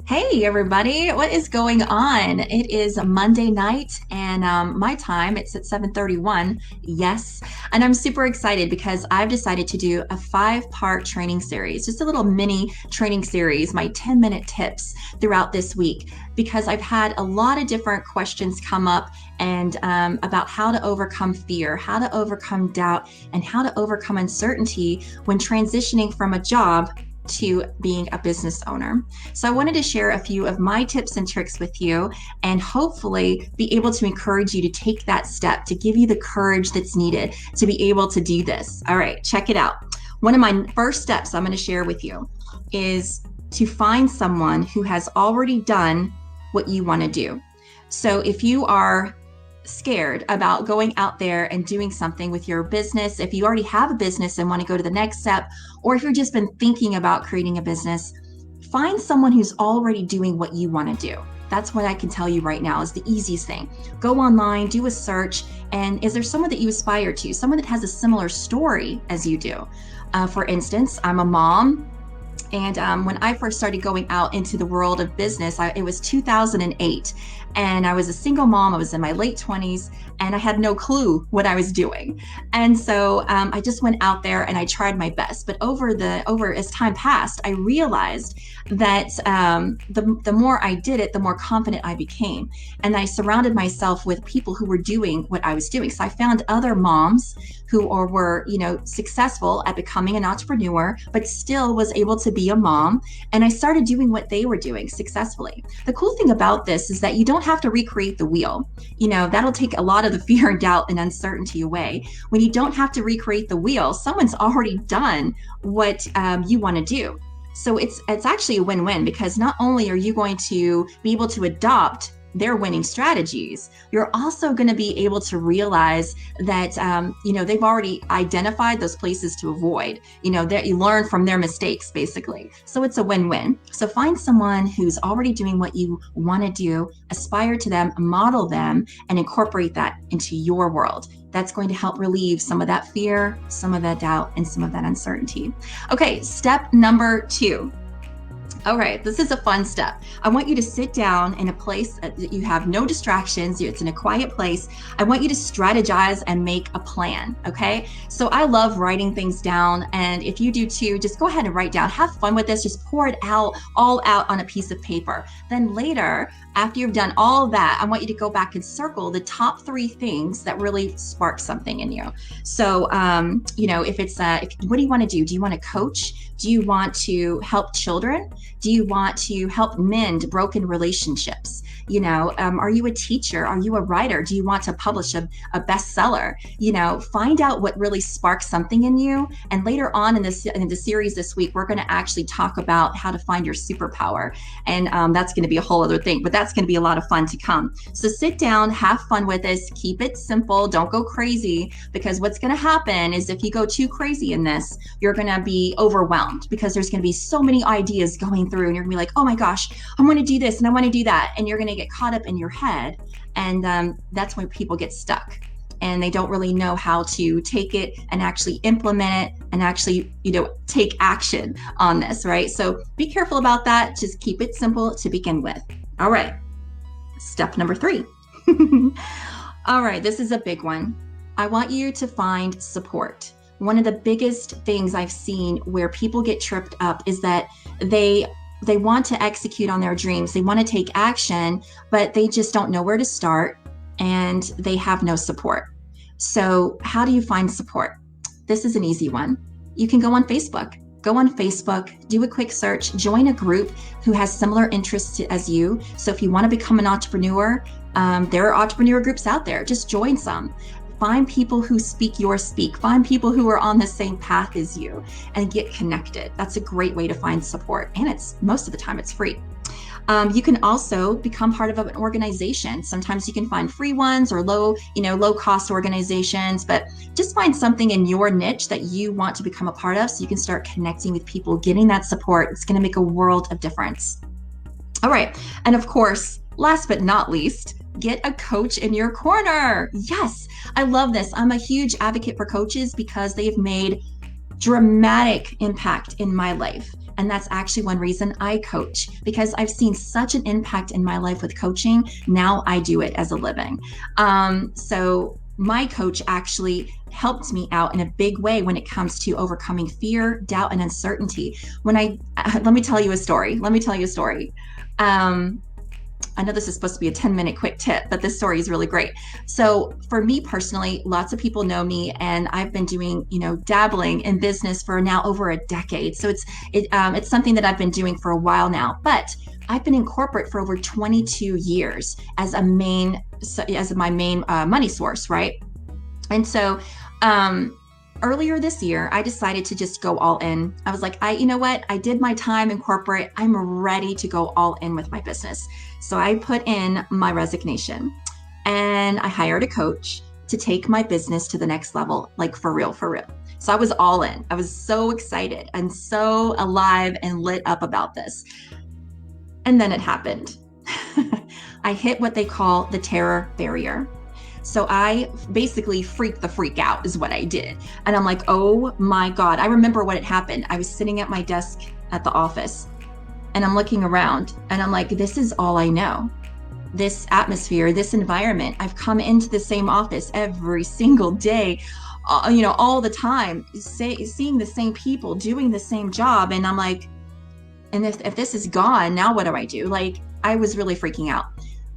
Hey everybody, what is going on? It is Monday night and my time, it's at 7:31. Yes, and I'm super excited because I've decided to do a 5-part training series, just a little mini training series, my 10-minute tips throughout this week because I've had a lot of different questions come up and about how to overcome fear, how to overcome doubt, and how to overcome uncertainty when transitioning from a job to being a business owner. So I wanted to share a few of my tips and tricks with you and hopefully be able to encourage you to take that step, to give you the courage that's needed to be able to do this. All right, check it out. One of my first steps I'm going to share with you is to find someone who has already done what you want to do. So if you are scared about going out there and doing something with your business, if you already have a business and want to go to the next step, or if you've just been thinking about creating a business, find someone who's already doing what you want to do. That's what I can tell you right now is the easiest thing. Go online, do a search, and is there someone that you aspire to, someone that has a similar story as you do? For instance, I'm a mom. And when I first started going out into the world of business, it was 2008. And I was a single mom. I was in my late 20s and I had no clue what I was doing. And so I just went out there and I tried my best. But over as time passed, I realized that the more I did it, the more confident I became. And I surrounded myself with people who were doing what I was doing. So I found other moms who were successful at becoming an entrepreneur, but still was able to be a mom. And I started doing what they were doing successfully. The cool thing about this is that you don't have to recreate the wheel. That'll take a lot of the fear and doubt and uncertainty away. When you don't have to recreate the wheel, someone's already done what you want to do. So it's actually a win-win because not only are you going to be able to adopt their winning strategies, you're also going to be able to realize that they've already identified those places to avoid, that you learn from their mistakes basically. So it's a win-win. So find someone who's already doing what you want to do, aspire to them, model them, and incorporate that into your world. That's going to help relieve some of that fear, some of that doubt, and some of that uncertainty. Okay, step number 2. All right, this is a fun step. I want you to sit down in a place that you have no distractions. It's in a quiet place. I want you to strategize and make a plan, okay? So I love writing things down, and if you do too, just go ahead and write down. Have fun with this. Just pour it all out on a piece of paper. Then later, after you've done all that, I want you to go back and circle the top 3 things that really spark something in you. So, if it's, what do you want to do? Do you want to coach? Do you want to help children? Do you want to help mend broken relationships? Are you a teacher? Are you a writer? Do you want to publish a bestseller? Find out what really sparks something in you. And later on in the series this week, we're going to actually talk about how to find your superpower. And that's going to be a whole other thing, but that's going to be a lot of fun to come. So sit down, have fun with this, keep it simple. Don't go crazy, because what's going to happen is if you go too crazy in this, you're going to be overwhelmed because there's going to be so many ideas going through and you're going to be like, oh my gosh, I want to do this and I want to do that. And you're going to get caught up in your head. And that's when people get stuck and they don't really know how to take it and actually implement it and actually, take action on this, right? So be careful about that. Just keep it simple to begin with. All right. Step number 3. All right. This is a big one. I want you to find support. One of the biggest things I've seen where people get tripped up is that they want to execute on their dreams. They want to take action, but they just don't know where to start and they have no support. So how do you find support? This is an easy one. You can go on Facebook. Go on Facebook, do a quick search, join a group who has similar interests as you. So if you want to become an entrepreneur, there are entrepreneur groups out there. Just join some. Find people who speak your speak. Find people who are on the same path as you and get connected. That's a great way to find support. And most of the time it's free. You can also become part of an organization. Sometimes you can find free ones or low cost organizations, but just find something in your niche that you want to become a part of so you can start connecting with people, getting that support. It's going to make a world of difference. All right. And of course, last but not least, get a coach in your corner. Yes, I love this. I'm a huge advocate for coaches because they've made dramatic impact in my life. And that's actually one reason I coach, because I've seen such an impact in my life with coaching. Now I do it as a living. So my coach actually helped me out in a big way when it comes to overcoming fear, doubt, and uncertainty. Let me tell you a story. I know this is supposed to be a 10-minute quick tip, but this story is really great. So for me personally, lots of people know me, and I've been doing, dabbling in business for now over a decade. So it's something that I've been doing for a while now, but I've been in corporate for over 22 years as my main money source, right? And so, earlier this year, I decided to just go all in. I was like, you know what? I did my time in corporate. I'm ready to go all in with my business. So I put in my resignation and I hired a coach to take my business to the next level, like for real, for real. So I was all in. I was so excited and so alive and lit up about this. And then it happened. I hit what they call the terror barrier. So I basically freaked the freak out is what I did. And I'm like, oh my God. I remember what had happened. I was sitting at my desk at the office and I'm looking around and I'm like, this is all I know. This atmosphere, this environment. I've come into the same office every single day, all the time, seeing the same people, doing the same job. And I'm like, and if this is gone, now what do I do? Like, I was really freaking out.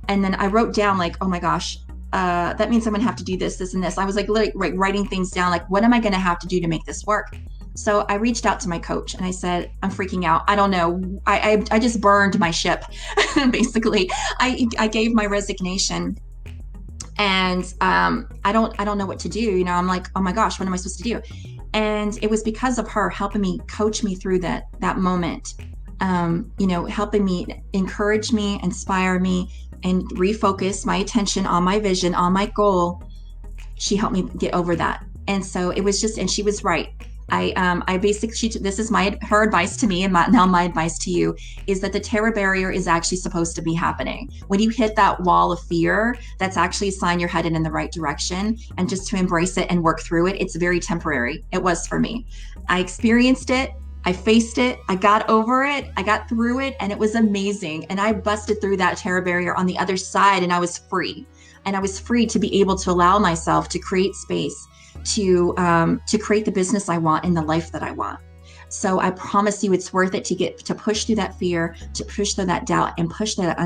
And then I wrote down like, oh my gosh, that means I'm gonna have to do this and this. I was like literally writing things down, like, what am I gonna have to do to make this work? So I reached out to my coach and I said, I'm freaking out. I don't know. I just burned my ship. Basically, I gave my resignation and I don't know what to do. I'm like, oh my gosh, what am I supposed to do? And it was because of her helping me, coach me through that moment. Helping me, encourage me, inspire me, and refocus my attention on my vision, on my goal. She helped me get over that. And so it was just, and she was right. This is her advice to me, and now my advice to you is that the terror barrier is actually supposed to be happening. When you hit that wall of fear, that's actually a sign you're headed in the right direction, and just to embrace it and work through it. It's very temporary. It was for me. I experienced it. I faced it, I got over it, I got through it, and it was amazing. And I busted through that terror barrier on the other side, and I was free. And I was free to be able to allow myself to create space, to create the business I want and the life that I want. So I promise you it's worth it to push through that fear, to push through that doubt, and push that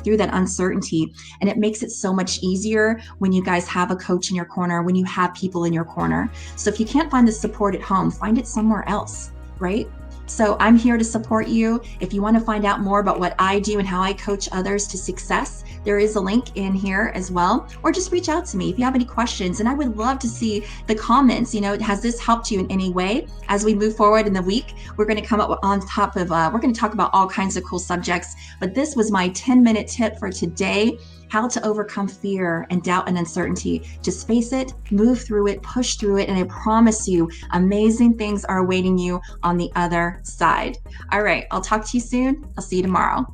through that uncertainty. And it makes it so much easier when you guys have a coach in your corner, when you have people in your corner. So if you can't find the support at home, find it somewhere else. Right? So I'm here to support you. If you want to find out more about what I do and how I coach others to success, there is a link in here as well, or just reach out to me if you have any questions. And I would love to see the comments. Has this helped you in any way? As we move forward in the week, we're going to come up on top of, we're going to talk about all kinds of cool subjects, but this was my 10-minute tip for today. How to overcome fear and doubt and uncertainty. Just face it, move through it, push through it, and I promise you, amazing things are awaiting you on the other side. All right, I'll talk to you soon. I'll see you tomorrow.